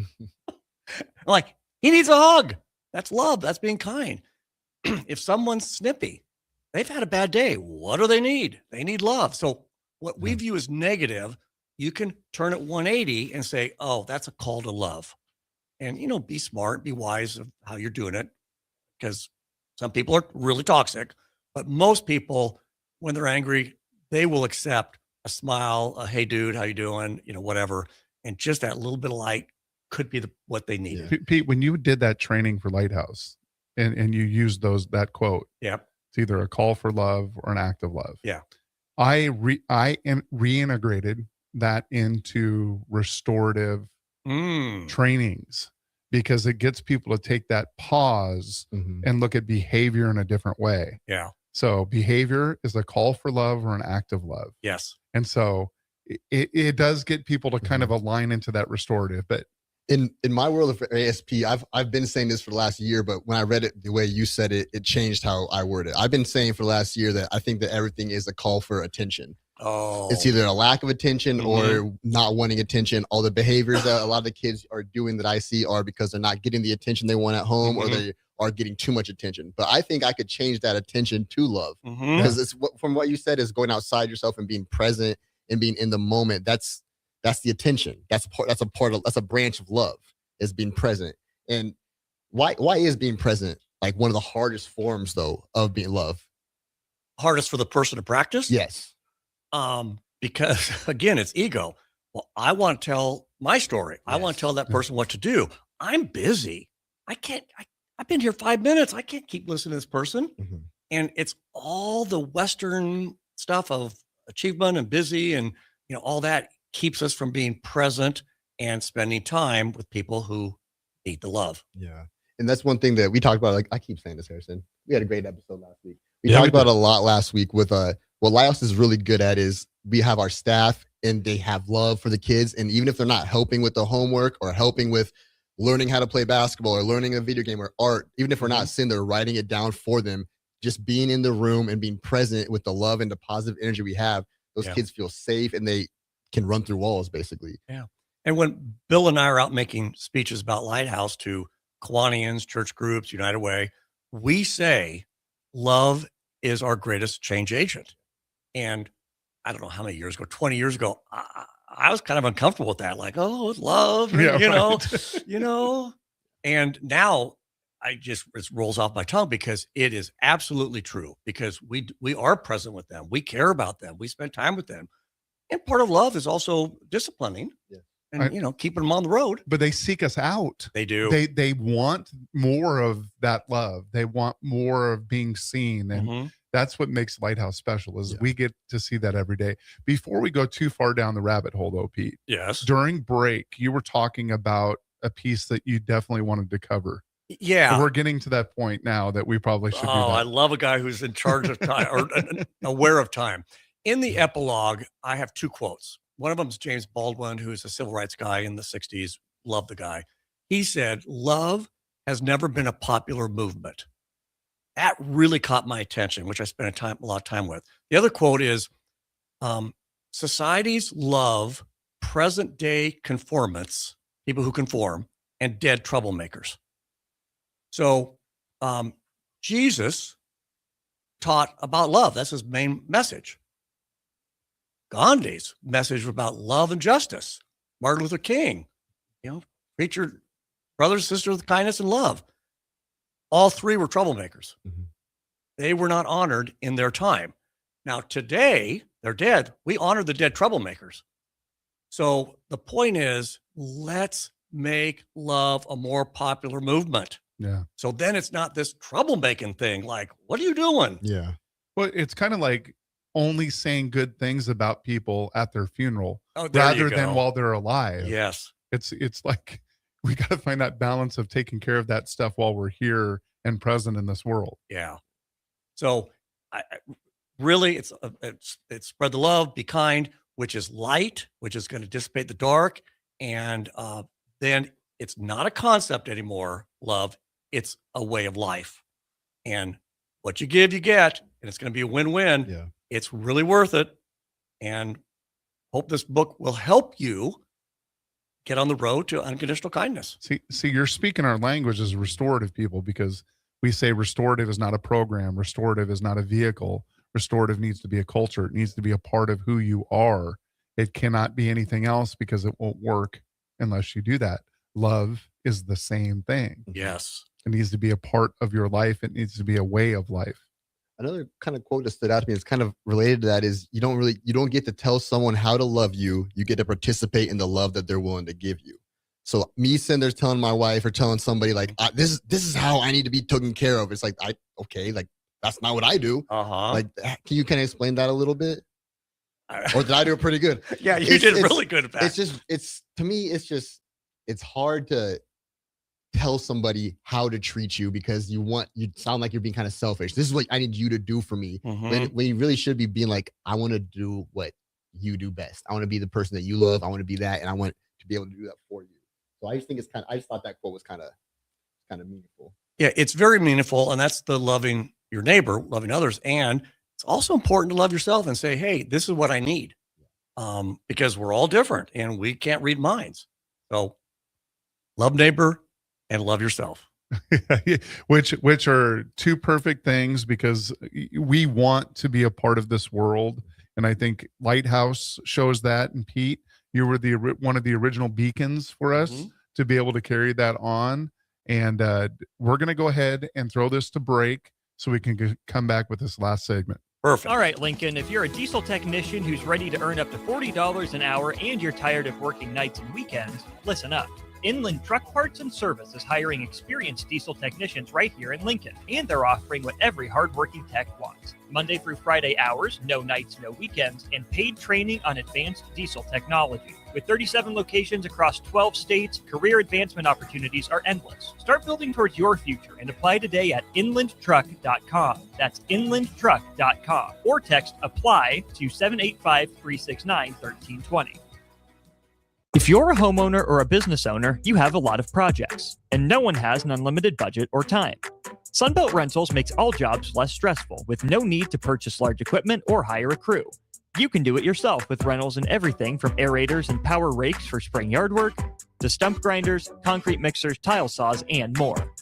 Like, he needs a hug. That's love. That's being kind. If someone's snippy, they've had a bad day. What do they need? They need love. So what we view as negative, you can turn it 180 and say, oh, that's a call to love. And, be smart, be wise of how you're doing it, because some people are really toxic, but most people, when they're angry, they will accept a smile, a, hey dude, how you doing? Whatever. And just that little bit of light could be what they need. Pete, when you did that training for Lighthouse and you used that quote, yep, it's either a call for love or an act of love. Yeah. I reintegrated that into restorative trainings, because it gets people to take that pause and look at behavior in a different way. Yeah. So behavior is a call for love or an act of love. Yes. And so it does get people to kind of align into that restorative. But in my world of ASP, I've been saying this for the last year, but when I read it the way you said it, it changed how I word it. I've been saying for the last year that I think that everything is a call for attention. Oh, it's either a lack of attention or not wanting attention. All the behaviors that a lot of the kids are doing that I see are because they're not getting the attention they want at home, or they are getting too much attention. But I think I could change that attention to love, because it's from what you said is going outside yourself and being present and being in the moment. That's the attention. That's a branch of love, is being present. And why is being present like one of the hardest forms though of being love? Hardest for the person to practice? Yes. Because again, it's ego. Well, I want to tell my story. Yes. I want to tell that person what to do. I'm busy. I've been here 5 minutes. I can't keep listening to this person. And it's all the Western stuff of achievement and busy and, all that keeps us from being present and spending time with people who need the love. Yeah. And that's one thing that we talked about. Like I keep saying this, Harrison, we had a great episode last week. We talked about a lot last week with, what Lighthouse is really good at is we have our staff and they have love for the kids. And even if they're not helping with the homework or helping with learning how to play basketball or learning a video game or art, even if we're not sitting there writing it down for them, just being in the room and being present with the love and the positive energy we have, those kids feel safe and they can run through walls basically. Yeah. And when Bill and I are out making speeches about Lighthouse to Kiwanians, church groups, United Way, we say love is our greatest change agent. And I don't know how many years ago, 20 years ago, I was kind of uncomfortable with that. Like, oh, it's love, and now it rolls off my tongue because it is absolutely true, because we are present with them. We care about them. We spend time with them. And part of love is also disciplining and, keeping them on the road. But they seek us out. They do. They want more of that love. They want more of being seen. And that's what makes Lighthouse special is we get to see that every day. Before we go too far down the rabbit hole though, Pete. Yes. During break, you were talking about a piece that you definitely wanted to cover. Yeah. So we're getting to that point now that we probably should do that. I love a guy who's in charge of time or aware of time. In the epilogue, I have two quotes. One of them is James Baldwin, who's a civil rights guy in the 60s. Love the guy. He said, love has never been a popular movement. That really caught my attention, which I spent a lot of time with. The other quote is, societies love present day conformants, people who conform, and dead troublemakers. So Jesus taught about love. That's his main message. Gandhi's message was about love and justice. Martin Luther King, treat your brothers and sisters with kindness and love. All three were troublemakers. They were not honored in their time. Now today, they're dead. We honor the dead troublemakers. So the point is, let's make love a more popular movement. Yeah. So then it's not this troublemaking thing. Like, what are you doing? Yeah. Well, it's kind of like only saying good things about people at their funeral rather than while they're alive. Yes. It's like we got to find that balance of taking care of that stuff while we're here and present in this world. Yeah. So really it's spread the love, be kind, which is light, which is going to dissipate the dark. And then it's not a concept anymore, love. It's a way of life. And what you give, you get, and it's going to be a win-win. Yeah. It's really worth it. and hope this book will help you get on the road to unconditional kindness. See, you're speaking our language as restorative people, because we say restorative is not a program. Restorative is not a vehicle. Restorative needs to be a culture. It needs to be a part of who you are. It cannot be anything else, because it won't work unless you do that. Love is the same thing. Yes. It needs to be a part of your life. It needs to be a way of life. Another kind of quote that stood out to me is kind of related to that is you don't get to tell someone how to love you. You get to participate in the love that they're willing to give you. So me sitting there telling my wife or telling somebody like, this is how I need to be taken care of. It's like, that's not what I do. Like, can you kind of explain that a little bit? Or did I do it pretty good? Yeah, you did really good at that. To me, it's hard to tell somebody how to treat you because you sound like you're being kind of selfish. This is what I need you to do for me. When you really should be being like, I want to do what you do best. I want to be the person that you love. I want to be that. And I want to be able to do that for you. So I just think I just thought that quote was kind of meaningful. Yeah, it's very meaningful. And that's the loving your neighbor, loving others. And it's also important to love yourself and say, hey, this is what I need. Because we're all different and we can't read minds. So love neighbor and love yourself. which are two perfect things, because we want to be a part of this world. And I think Lighthouse shows that. And Pete, you were one of the original beacons for us to be able to carry that on. And we're going to go ahead and throw this to break so we can come back with this last segment. Perfect. All right, Lincoln, if you're a diesel technician who's ready to earn up to $40 an hour and you're tired of working nights and weekends, listen up. Inland Truck Parts and Service is hiring experienced diesel technicians right here in Lincoln, and they're offering what every hardworking tech wants. Monday through Friday hours, no nights, no weekends, and paid training on advanced diesel technology. With 37 locations across 12 states, career advancement opportunities are endless. Start building towards your future and apply today at inlandtruck.com. That's inlandtruck.com. Or text APPLY to 785-369-1320. If you're a homeowner or a business owner, you have a lot of projects, and no one has an unlimited budget or time. Sunbelt Rentals makes all jobs less stressful with no need to purchase large equipment or hire a crew. You can do it yourself with rentals and everything from aerators and power rakes for spring yard work to stump grinders, concrete mixers, tile saws, and more.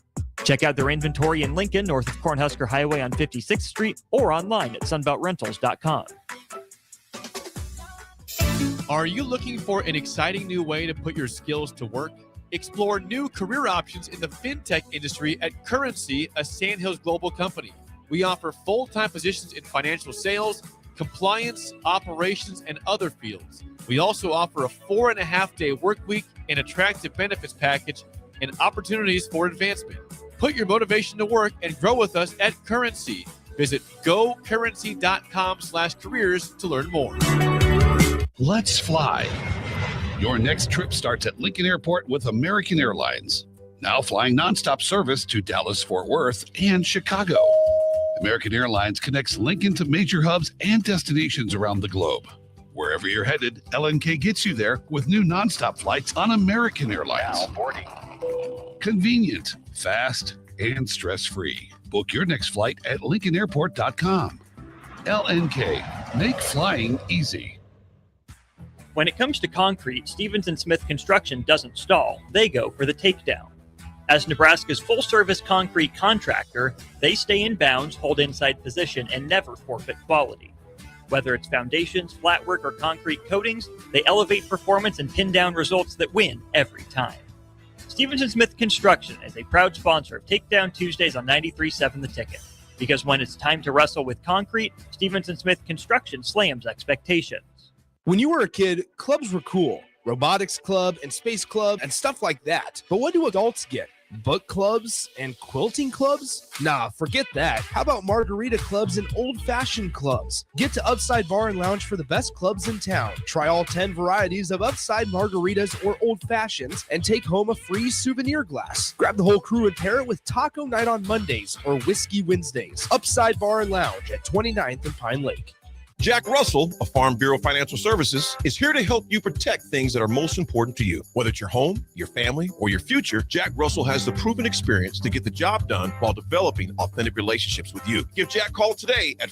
Check out their inventory in Lincoln, north of Cornhusker Highway on 56th Street, or online at sunbeltrentals.com. Are you looking for an exciting new way to put your skills to work? Explore new career options in the fintech industry at Currency, a Sandhills Global company. We offer full-time positions in financial sales, compliance, operations, and other fields. We also offer a 4.5-day work week, an attractive benefits package, and opportunities for advancement. Put your motivation to work and grow with us at Currency. Visit gocurrency.com/careers to learn more. Let's fly. Your next trip starts at Lincoln Airport with American Airlines. Now flying nonstop service to Dallas, Fort Worth, and Chicago. American Airlines connects Lincoln to major hubs and destinations around the globe. Wherever you're headed, LNK gets you there with new nonstop flights on American Airlines. Now boarding. Convenient, fast, and stress-free. Book your next flight at LincolnAirport.com. LNK, make flying easy. When it comes to concrete, Stevens & Smith Construction doesn't stall. They go for the takedown. As Nebraska's full-service concrete contractor, they stay in bounds, hold inside position, and never forfeit quality. Whether it's foundations, flatwork, or concrete coatings, they elevate performance and pin down results that win every time. Stevens & Smith Construction is a proud sponsor of Takedown Tuesdays on 93.7 The Ticket. Because when it's time to wrestle with concrete, Stevens & Smith Construction slams expectations. When you were a kid, clubs were cool. Robotics club and space club and stuff like that. But what do adults get? Book clubs and quilting clubs? Nah, forget that. How about margarita clubs and old-fashioned clubs? Get to Upside Bar and Lounge for the best clubs in town. Try all 10 varieties of Upside margaritas or old fashions and take home a free souvenir glass. Grab the whole crew and pair it with taco night on Mondays or whiskey Wednesdays. Upside Bar and Lounge at 29th and Pine Lake. Jack Russell of Farm Bureau Financial Services is here to help you protect things that are most important to you. Whether it's your home, your family, or your future, Jack Russell has the proven experience to get the job done while developing authentic relationships with you. Give Jack a call today at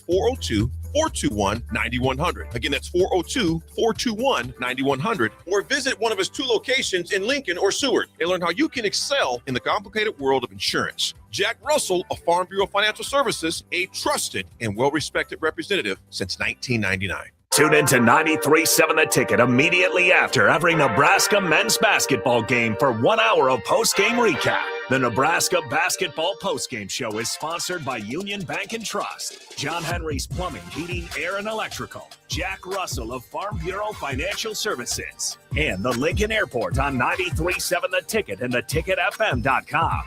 402-421-9100. Again, that's 402-421-9100. Or visit one of his 2 locations in Lincoln or Seward and learn how you can excel in the complicated world of insurance. Jack Russell of Farm Bureau Financial Services, a trusted and well-respected representative since 1999. Tune in to 93.7 The Ticket immediately after every Nebraska men's basketball game for 1 hour of post-game recap. The Nebraska Basketball Postgame Show is sponsored by Union Bank and Trust, John Henry's Plumbing, Heating, Air, and Electrical, Jack Russell of Farm Bureau Financial Services, and the Lincoln Airport on 93.7 The Ticket and theticketfm.com.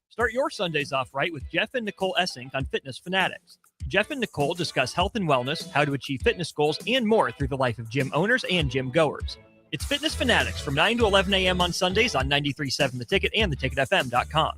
Start your Sundays off right with Jeff and Nicole Essink on Fitness Fanatics. Jeff and Nicole discuss health and wellness, how to achieve fitness goals, and more through the life of gym owners and gym goers. It's Fitness Fanatics from 9 to 11 a.m. on Sundays on 93.7 The Ticket and theticketfm.com.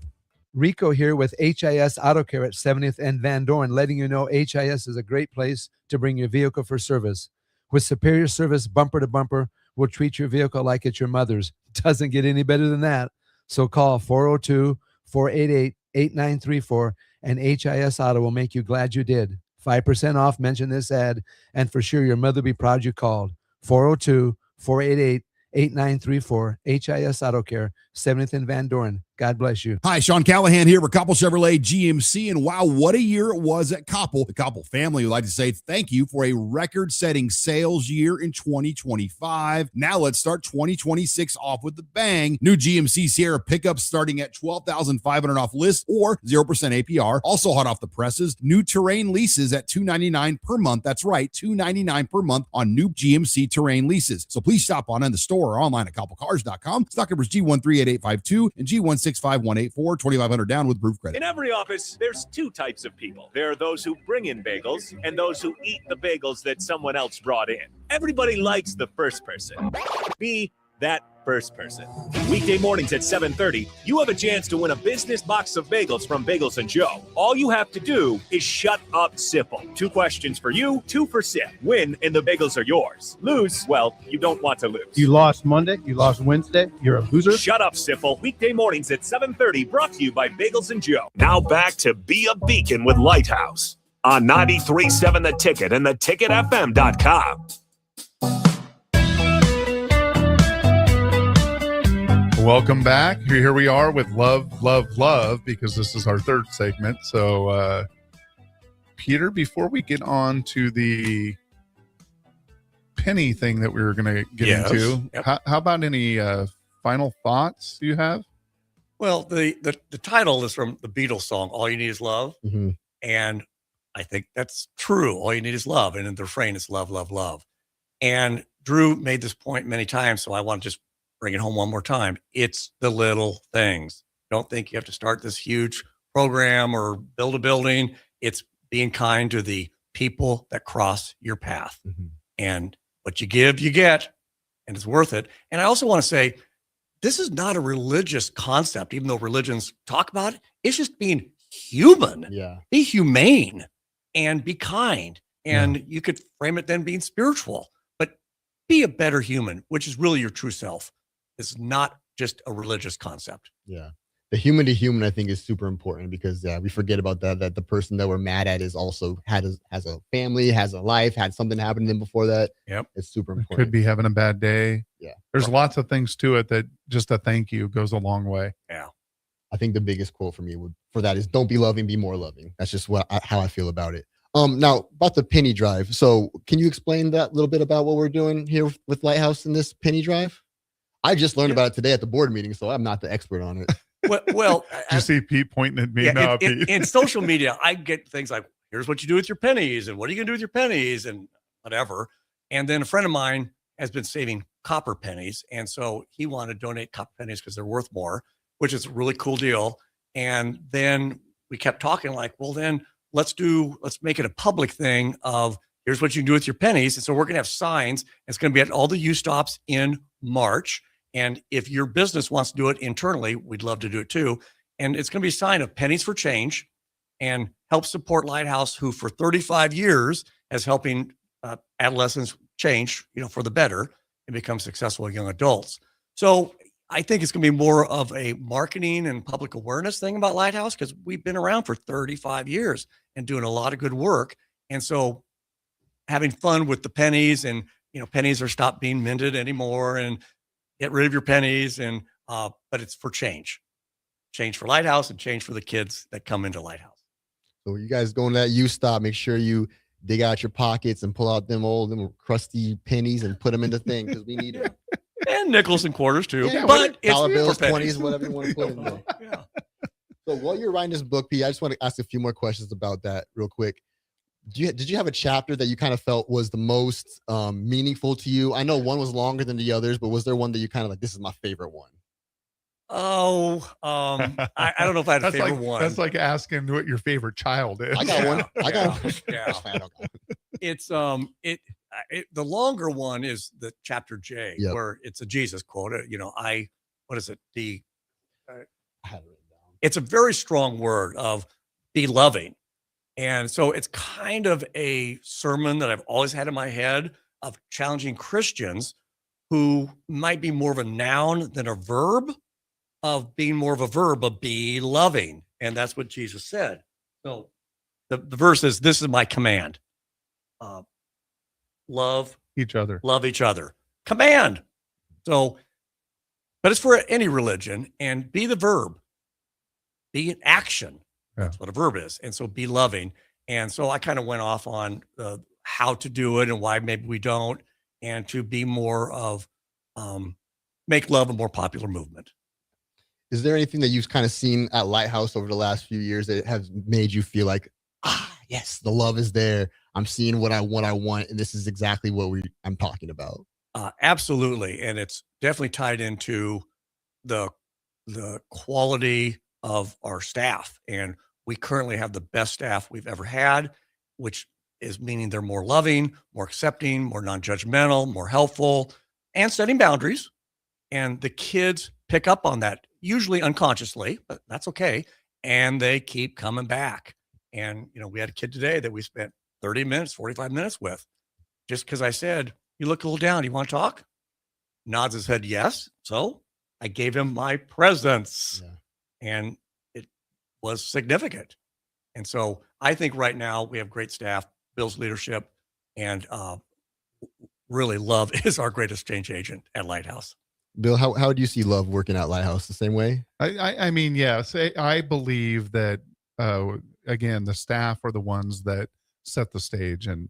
Rico here with HIS Auto Care at 70th and Van Dorn, letting you know HIS is a great place to bring your vehicle for service. With superior service bumper to bumper, we'll treat your vehicle like it's your mother's. Doesn't get any better than that. So call 402-488-8934 and HIS Auto will make you glad you did. 5% off, mention this ad, and for sure your mother will be proud you called. 402-488-8934, HIS Auto Care, 70th and Van Dorn. God bless you. Hi, Sean Callahan here for Koppel Chevrolet GMC, and wow, what a year it was at Koppel. The Koppel family would like to say thank you for a record-setting sales year in 2025. Now let's start 2026 off with the bang. New GMC Sierra pickups starting at $12,500 off list or 0% APR. Also hot off the presses, new Terrain leases at $299 per month. That's right, $299 per month on new GMC Terrain leases. So please stop on in the store or online at koppelcars.com. Stock numbers G138852 and G165184, 2,500 down with proof credit. In every office, there's 2 types of people. There are those who bring in bagels and those who eat the bagels that someone else brought in. Everybody likes the first person. Be that first person. Weekday mornings at 7:30, you have a chance to win a business box of bagels from Bagels & Joe. All you have to do is shut up, Sipple. 2 questions for you, 2 for Sip. Win, and the bagels are yours. Lose, well, you don't want to lose. You lost Monday, you lost Wednesday, you're a loser. Shut up, Sipple. Weekday mornings at 7:30, brought to you by Bagels & Joe. Now back to Be a Beacon with Lighthouse on 93.7 The Ticket and theticketfm.com. Welcome back. Here we are with Love, Love, Love, because this is our 3rd segment. So, Peter, before we get on to the penny thing that we were going to get into, how about any final thoughts you have? Well, the title is from the Beatles song, All You Need Is Love. Mm-hmm. And I think that's true. All you need is love. And in the refrain is love, love, love. And Drew made this point many times, so I want to just bring it home one more time. It's the little things. Don't think you have to start this huge program or build a building. It's being kind to the people that cross your path. Mm-hmm. And what you give, you get, and it's worth it. And I also want to say, this is not a religious concept, even though religions talk about it. It's just being human. Yeah. Be humane and be kind. And you could frame it then being spiritual, but be a better human, which is really your true self. It's not just a religious concept. Yeah. The human to human, I think, is super important because we forget about that the person that we're mad at is also has a family, has a life, had something happen to them before that. Yep. It's super important. Could be having a bad day. Yeah. There's lots of things to it that just a thank you goes a long way. Yeah. I think the biggest quote for me for that is don't be loving, be more loving. That's just how I feel about it. Now about the penny drive. So can you explain that a little bit about what we're doing here with Lighthouse in this penny drive? I just learned about it today at the board meeting, so I'm not the expert on it. Well, you see Pete pointing at me now. In social media, I get things like, here's what you do with your pennies, and what are you going to do with your pennies, and whatever. And then a friend of mine has been saving copper pennies, and so he wanted to donate copper pennies because they're worth more, which is a really cool deal. And then we kept talking like, well, then let's make it a public thing of here's what you can do with your pennies. And so we're going to have signs. It's going to be at all the U-stops in March. And if your business wants to do it internally, we'd love to do it too. And it's going to be a sign of pennies for change and help support Lighthouse, who for 35 years has helping adolescents change, for the better and become successful young adults. So I think it's going to be more of a marketing and public awareness thing about Lighthouse because we've been around for 35 years and doing a lot of good work. And so having fun with the pennies, and pennies are stopped being minted anymore, and get rid of your pennies, and but it's for change for Lighthouse and change for the kids that come into Lighthouse. So you guys going to that U stop, make sure you dig out your pockets and pull out them crusty pennies and put them into things, because we need them. And nickels and quarters too. Yeah, but it's dollar bills, for pennies. 20s, whatever you want to put in there. Yeah. So while you're writing this book, Pete, I just want to ask a few more questions about that real quick. Did you have a chapter that you kind of felt was the most meaningful to you? I know one was longer than the others, but was there one that you kind of like, this is my favorite one? Oh, I don't know if I had a favorite one. That's like asking what your favorite child is. I got one. I got one. Yeah. It's the longer one is the chapter J, where it's a Jesus quote. What is it? It's a very strong word of be loving. And so it's kind of a sermon that I've always had in my head of challenging Christians who might be more of a noun than a verb, of being more of a verb of be loving. And that's what Jesus said. So the verse is, this is my command. Love each other. Love each other. Command. So, but it's for any religion, and be the verb. Be in action. That's what a verb is. And so be loving. And so I kind of went off on how to do it and why maybe we don't, and to be more of make love a more popular movement. Is there anything that you've kind of seen at Lighthouse over the last few years that has made you feel like, yes, the love is there. I'm seeing what I want, and this is exactly what I'm talking about? Absolutely. And it's definitely tied into the quality of our staff. And we currently have the best staff we've ever had, which is meaning they're more loving, more accepting, more non-judgmental, more helpful, and setting boundaries. And the kids pick up on that, usually unconsciously, but that's okay. And they keep coming back. And, we had a kid today that we spent 30 minutes, 45 minutes with, just because I said, you look a little down. You want to talk? Nods his head, yes. So I gave him my presence. And it was significant. And so I think right now we have great staff, Bill's leadership, and really love is our greatest change agent at Lighthouse. Bill, how do you see love working at Lighthouse? The same way? I mean, yes. I believe that, again, the staff are the ones that set the stage. And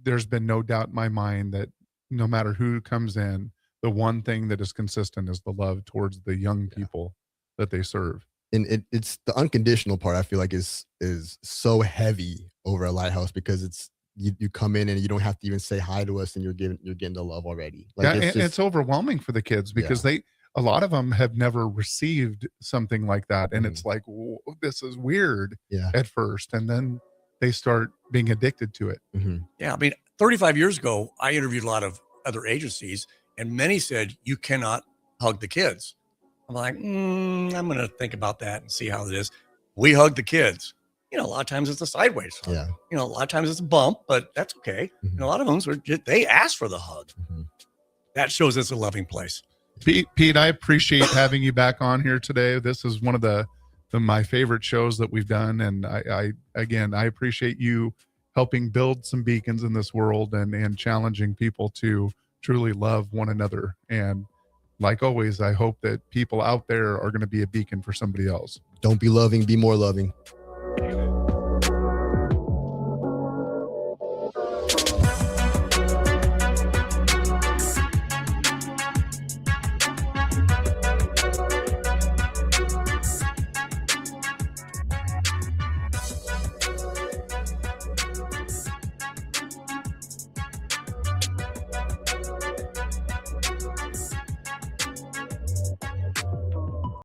there's been no doubt in my mind that no matter who comes in, the one thing that is consistent is the love towards the young people that they serve. And it's the unconditional part, I feel like is so heavy over at Lighthouse, because it's you come in and you don't have to even say hi to us, and you're getting the love already. Like it's overwhelming for the kids, because a lot of them have never received something like that. And it's like, this is weird at first. And then they start being addicted to it. Yeah. I mean, 35 years ago, I interviewed a lot of other agencies, and many said, you cannot hug the kids. I'm like, I'm going to think about that and see how it is. We hug the kids. A lot of times it's a sideways hug. A lot of times it's a bump, but that's okay. A lot of them, they ask for the hug. That shows it's a loving place. Pete, I appreciate having you back on here today. This is one of my favorite shows that we've done. And I appreciate you helping build some beacons in this world and challenging people to truly love one another. And like always, I hope that people out there are going to be a beacon for somebody else. Don't be loving, be more loving.